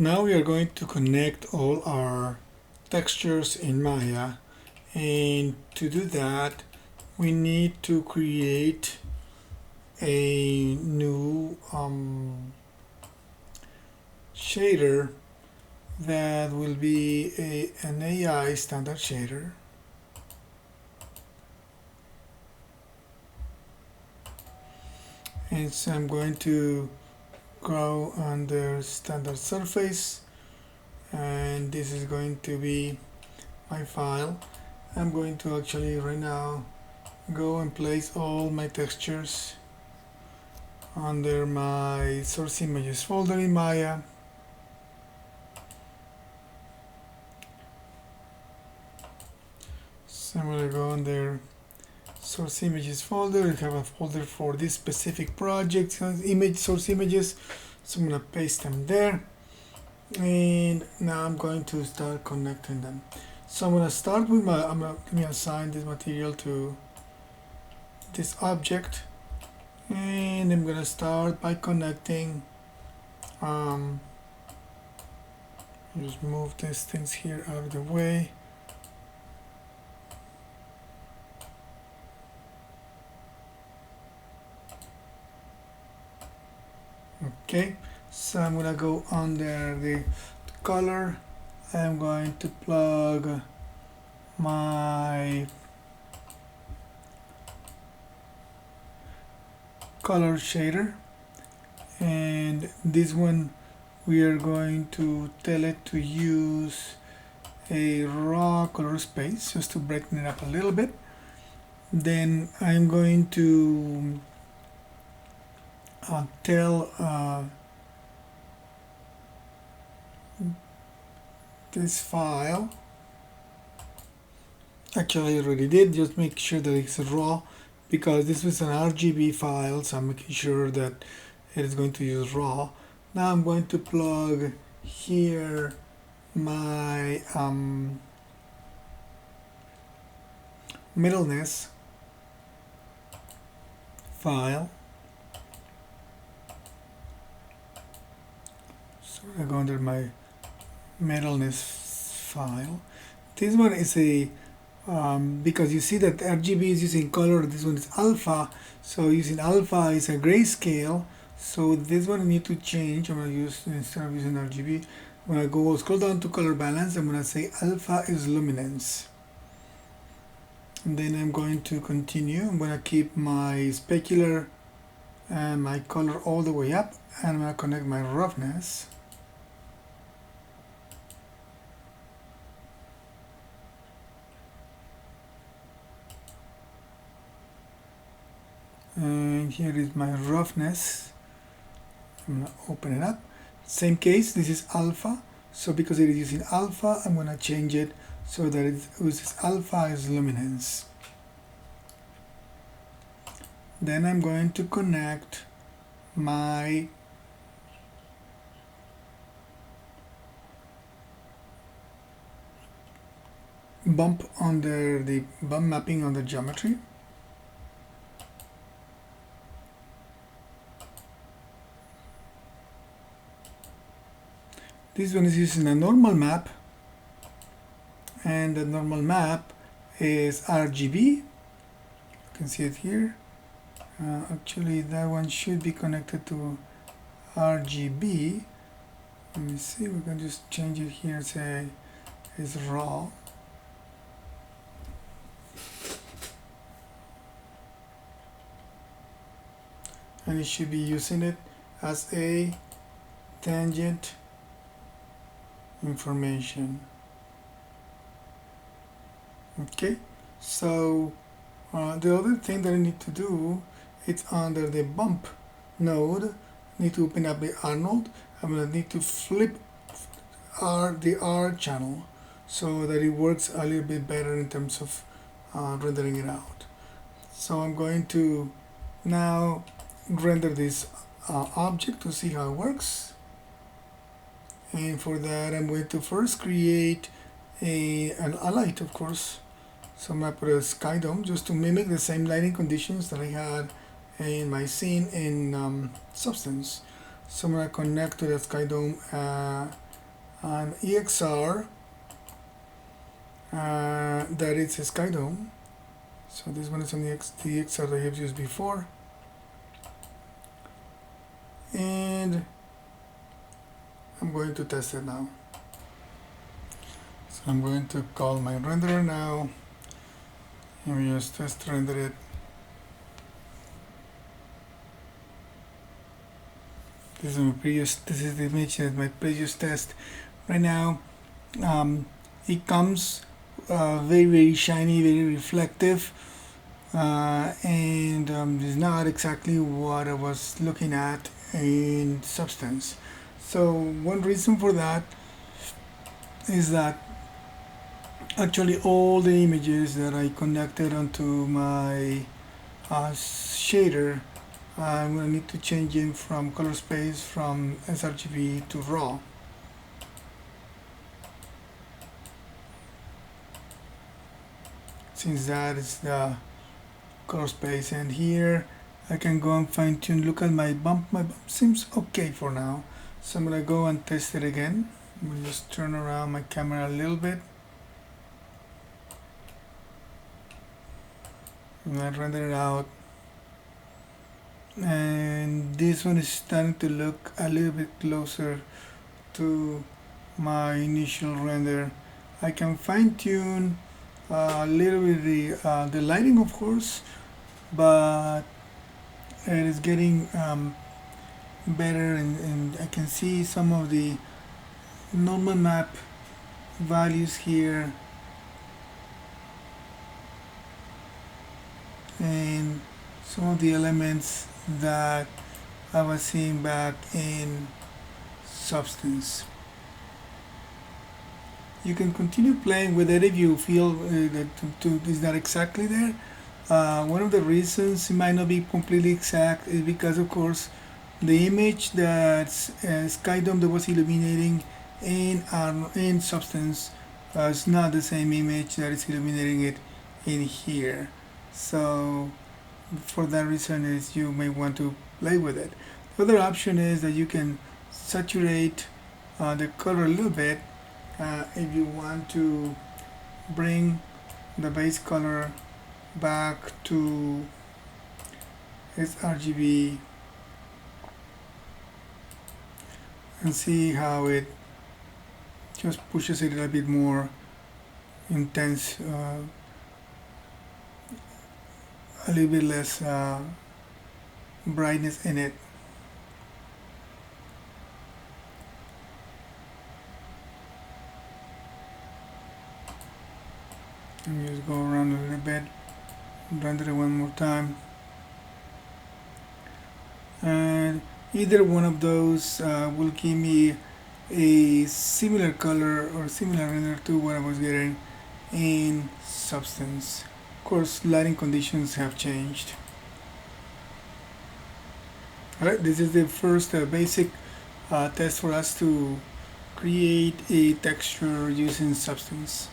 Now we are going to connect all our textures in Maya, and to do that we need to create a new shader that will be an AI standard shader. And so I'm going to go under standard surface, and this is going to be my file. I'm going to actually right now go and place all my textures under my source images folder in Maya. So I'm going to go under source images folder. I have a folder for this specific project, image source images. So I'm going to paste them there. And now I'm going to start connecting them. So I'm going to start with let me assign this material to this object. And I'm going to start by connecting, just move these things here out of the way. Okay, so I'm going to go under the color. I'm going to plug my color shader, and this one we are going to tell it to use a raw color space just to brighten it up a little bit. Then I'm going to tell this file, actually I already did, just make sure that it's raw because this was an RGB file, so I'm making sure that it is going to use raw. Now I'm going to plug here my middleness file. So I go under my middleness file. This one is a because you see that RGB is using color, this one is alpha, so using alpha is a grayscale, so this one I need to change. I'm going to use, instead of using RGB, when I go scroll down to color balance, I'm going to say alpha is luminance, and then I'm going to continue. I'm going to keep my specular and my color all the way up, and I'm going to connect my roughness. And here is my roughness. I'm going to open it up. Same case, this is alpha, so because it is using alpha, I'm going to change it so that it uses alpha as luminance. Then I'm going to connect my bump under the bump mapping on the geometry. This one is using a normal map, and the normal map is RGB. You can see it here. Actually, that one should be connected to RGB. Let me see, we can just change it here, say it's raw. And it should be using it as a tangent information. Okay, so the other thing that I need to do, it's under the bump node. I need to open up the R node. I'm going to need to flip the R channel so that it works a little bit better in terms of rendering it out. So I'm going to now render this object to see how it works. And for that, I'm going to first create a light, of course. So I'm going to put a sky dome just to mimic the same lighting conditions that I had in my scene in Substance. So I'm going to connect to the sky dome on EXR that it's a sky dome. So this one is on the EXR that I have used before, and I'm going to test it now. So I'm going to call my renderer now, and we just test render it. This is the image of my previous test. Right now, it comes very shiny, very reflective, and is not exactly what I was looking at in Substance. So one reason for that is that actually all the images that I connected onto my shader, I'm going to need to change it from color space from sRGB to raw. Since that is the color space, and here I can go and fine tune. Look at my bump. My bump seems okay for now. So I'm going to go and test it again. I'm going to just turn around my camera a little bit. I'm going to render it out. And this one is starting to look a little bit closer to my initial render. I can fine-tune a little bit the lighting, of course, but it is getting better, and I can see some of the normal map values here, and some of the elements that I was seeing back in Substance. You can continue playing with it if you feel that is not exactly there. One of the reasons it might not be completely exact is because, of course, the image that Sky Dome that was illuminating in Substance is not the same image that is illuminating it in here. So for that reason is you may want to play with it. The other option is that you can saturate the color a little bit if you want to bring the base color back to its RGB, and see how it just pushes it a little bit more intense, a little bit less brightness in it. Let me just go around a little bit, render it one more time, and either one of those will give me a similar color or similar render to what I was getting in Substance. Of course, lighting conditions have changed. Alright, this is the first basic test for us to create a texture using Substance.